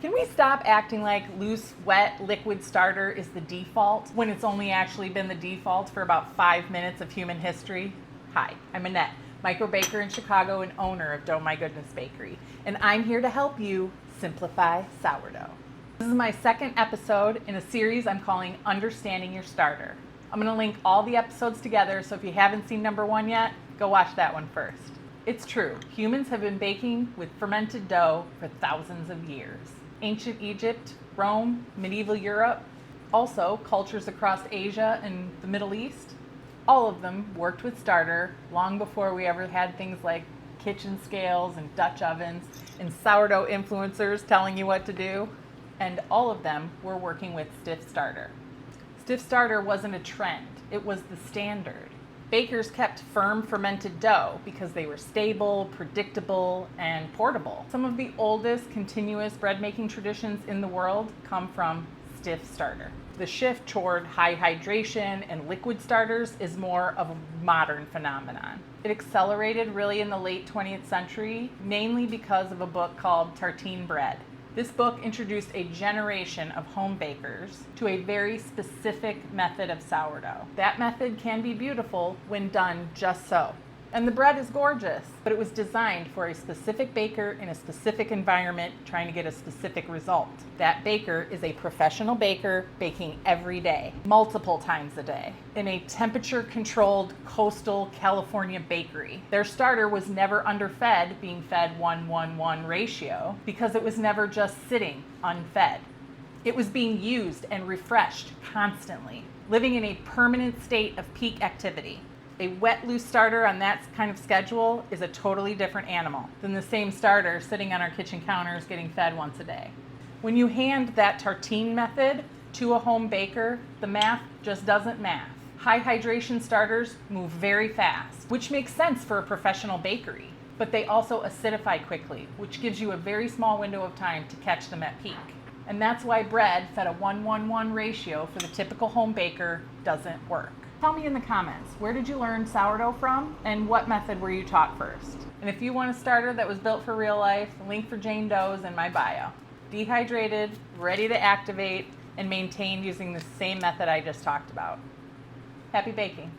Can we stop acting like loose, wet, liquid starter is the default when it's only actually been the default for about 5 minutes of human history? Hi, I'm Annette, micro baker in Chicago and owner of Dough My Goodness Bakery, and I'm here to help you simplify sourdough. This is my second episode in a series I'm calling Understanding Your Starter. I'm going to link all the episodes together, so if you haven't seen number 1 yet, go watch that one first. It's true, humans have been baking with fermented dough for thousands of years. Ancient Egypt, Rome, medieval Europe, also cultures across Asia and the Middle East, all of them worked with starter long before we ever had things like kitchen scales and Dutch ovens and sourdough influencers telling you what to do. And all of them were working with stiff starter. Stiff starter wasn't a trend, it was the standard. Bakers kept firm fermented dough because they were stable, predictable, and portable. Some of the oldest continuous bread making traditions in the world come from stiff starter. The shift toward high hydration and liquid starters is more of a modern phenomenon. It accelerated really in the late 20th century, mainly because of a book called Tartine Bread. This book introduced a generation of home bakers to a very specific method of sourdough. That method can be beautiful when done just so. And the bread is gorgeous, but it was designed for a specific baker in a specific environment trying to get a specific result. That baker is a professional baker baking every day, multiple times a day, in a temperature-controlled coastal California bakery. Their starter was never underfed, being fed 1:1:1 ratio, because it was never just sitting unfed. It was being used and refreshed constantly, living in a permanent state of peak activity. A wet, loose starter on that kind of schedule is a totally different animal than the same starter sitting on our kitchen counters getting fed once a day. When you hand that tartine method to a home baker, the math just doesn't math. High hydration starters move very fast, which makes sense for a professional bakery, but they also acidify quickly, which gives you a very small window of time to catch them at peak. And that's why bread fed a 1:1:1 ratio for the typical home baker doesn't work. Tell me in the comments, where did you learn sourdough from and what method were you taught first? And if you want a starter that was built for real life, link for Jane Doe's in my bio. Dehydrated, ready to activate, and maintained using the same method I just talked about. Happy baking.